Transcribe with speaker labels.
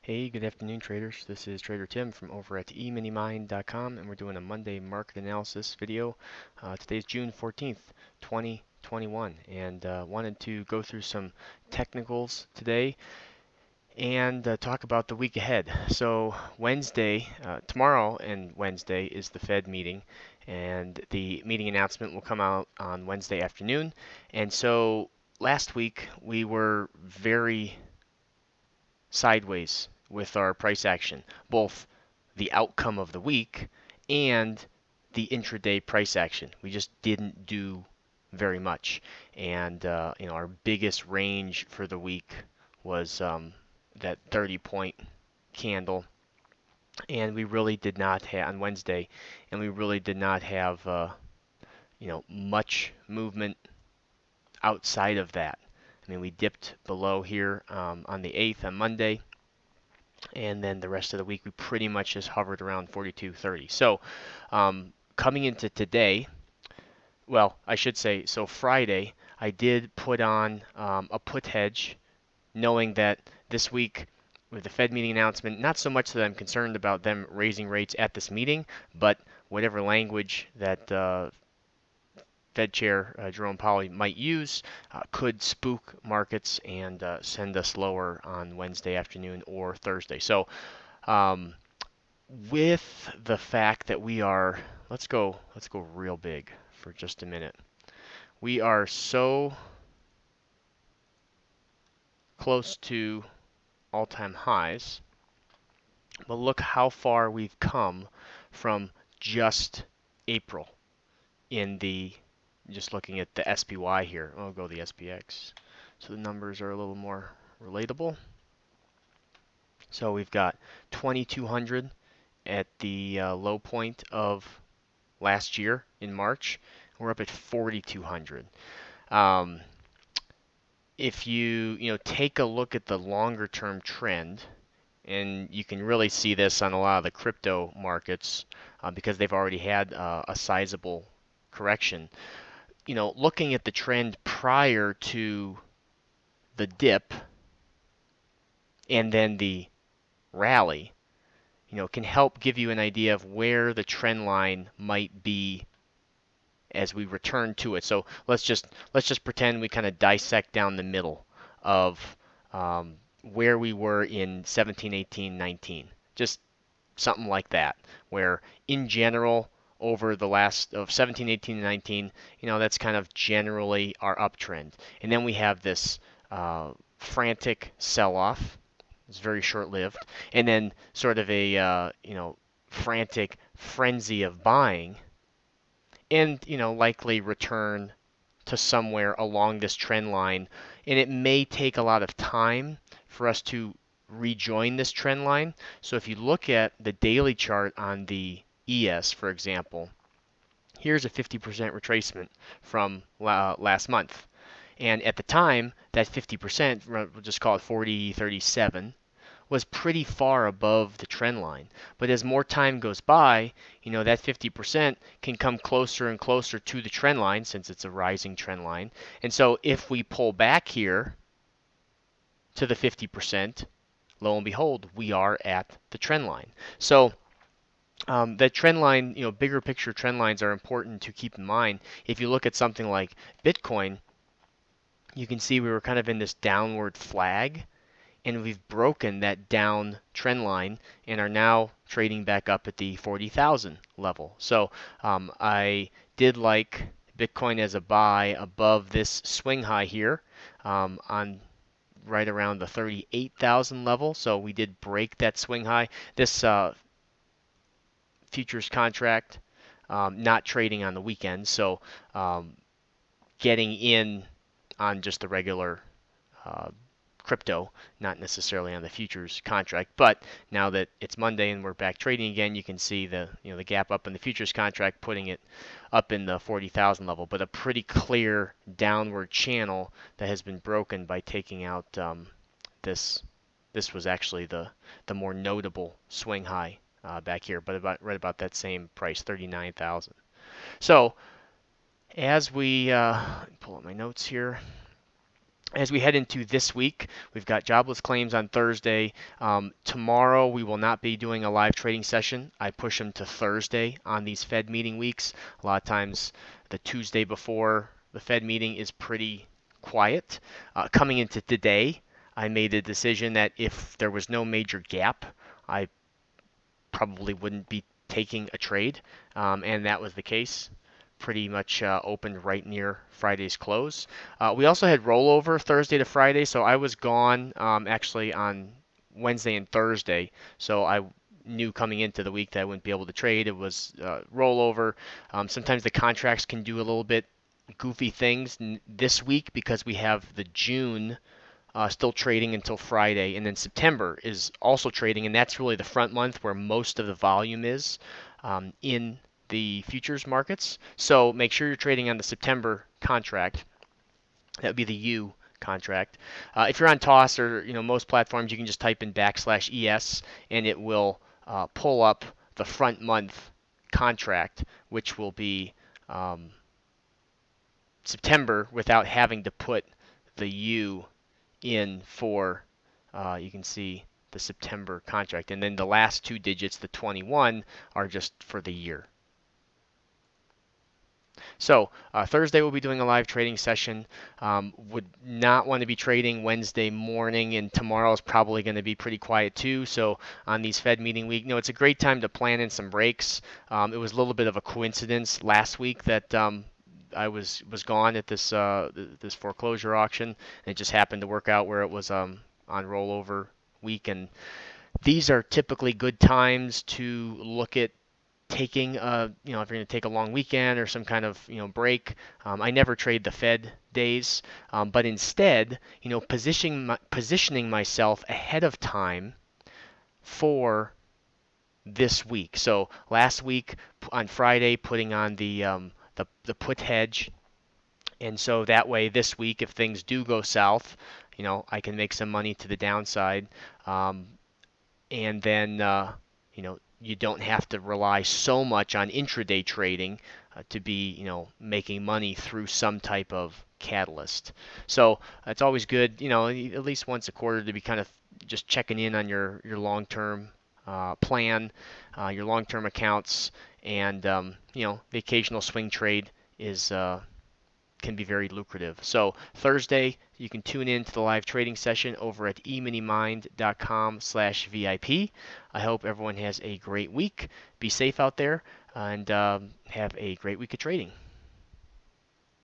Speaker 1: Hey, good afternoon, traders. This is Trader Tim from over at eminimind.com, and we're doing a Monday market analysis video. Today's June 14th, 2021, and wanted to go through some technicals today and talk about the week ahead. So, tomorrow and Wednesday is the Fed meeting, and the meeting announcement will come out on Wednesday afternoon. And so, last week we were very sideways with our price action, both the outcome of the week and the intraday price action. We just didn't do very much, and our biggest range for the week was that 30-point candle, and we really did not have on Wednesday, and we really did not have much movement outside of that. I mean, we dipped below here on the 8th on Monday, and then the rest of the week we pretty much just hovered around 42.30. So coming into today, well, I should say, so Friday, I did put on a put hedge, knowing that this week with the Fed meeting announcement, not so much that I'm concerned about them raising rates at this meeting, but whatever language that Fed Chair Jerome Powell might use could spook markets and send us lower on Wednesday afternoon or Thursday. So um, with the fact that let's go real big for just a minute. We are so close to all-time highs, but look how far we've come from just April in the just looking at the SPY here. I'll go the SPX. So the numbers are a little more relatable. So we've got 2200 at the low point of last year in March. We're up at 4,200. Um, if you take a look at the longer term trend, and you can really see this on a lot of the crypto markets because they've already had a sizable correction. Looking at the trend prior to the dip and then the rally, can help give you an idea of where the trend line might be as we return to it. So let's just pretend we kind of dissect down the middle of where we were in 17, 18, 19. Just something like that, where in general over the last of 17, 18, and 19, that's kind of generally our uptrend. And then we have this frantic sell-off. It's very short-lived, and then sort of a frantic frenzy of buying, and likely return to somewhere along this trend line. And it may take a lot of time for us to rejoin this trend line. So if you look at the daily chart on the ES, for example, here's a 50% retracement from last month. And at the time, that 50%, we'll just call it 40.37, was pretty far above the trend line. But as more time goes by, that 50% can come closer and closer to the trend line since it's a rising trend line. And so if we pull back here to the 50%, lo and behold, we are at the trend line. So that trend line, bigger picture trend lines are important to keep in mind. If you look at something like Bitcoin, you can see we were kind of in this downward flag, and we've broken that down trend line and are now trading back up at the 40,000 level. So I did like Bitcoin as a buy above this swing high here on right around the 38,000 level. So we did break that swing high. This futures contract not trading on the weekend, so getting in on just the regular uh, crypto, not necessarily on the futures contract. But now that it's Monday and we're back trading again, you can see the gap up in the futures contract, putting it up in the 40,000 level. But a pretty clear downward channel that has been broken by taking out this. This was actually the more notable swing high back here, but right about that same price, 39,000. So as we pull up my notes here. As we head into this week, we've got jobless claims on Thursday. Tomorrow, we will not be doing a live trading session. I push them to Thursday on these Fed meeting weeks. A lot of times, the Tuesday before the Fed meeting is pretty quiet. Coming into today, I made a decision that if there was no major gap, I probably wouldn't be taking a trade, and that was the case. Pretty much opened right near Friday's close. We also had rollover Thursday to Friday, so I was gone actually on Wednesday and Thursday. So I knew coming into the week that I wouldn't be able to trade. It was rollover. Sometimes the contracts can do a little bit goofy things this week because we have the June still trading until Friday, and then September is also trading, and that's really the front month where most of the volume is in the futures markets. So make sure you're trading on the September contract. That would be the U contract. If you're on Toss or most platforms, you can just type in \ES and it will pull up the front month contract, which will be September without having to put the U in for, you can see the September contract. And then the last two digits, the 21, are just for the year. So Thursday we'll be doing a live trading session. Would not want to be trading Wednesday morning, and tomorrow is probably going to be pretty quiet too. So on these Fed meeting week, it's a great time to plan in some breaks. It was a little bit of a coincidence last week that I was gone at this foreclosure auction, and it just happened to work out where it was on rollover week. And these are typically good times to look at taking if you're going to take a long weekend or some kind of break. I never trade the Fed days, but instead positioning myself ahead of time for this week. So last week on Friday, putting on the put hedge, and so that way this week, if things do go south, I can make some money to the downside, and then you don't have to rely so much on intraday trading to be making money through some type of catalyst. So it's always good, at least once a quarter, to be kind of just checking in on your long-term plan, your long-term accounts, and the occasional swing trade is can be very lucrative. So Thursday, you can tune in to the live trading session over at eminimind.com/VIP. I hope everyone has a great week. Be safe out there, and have a great week of trading.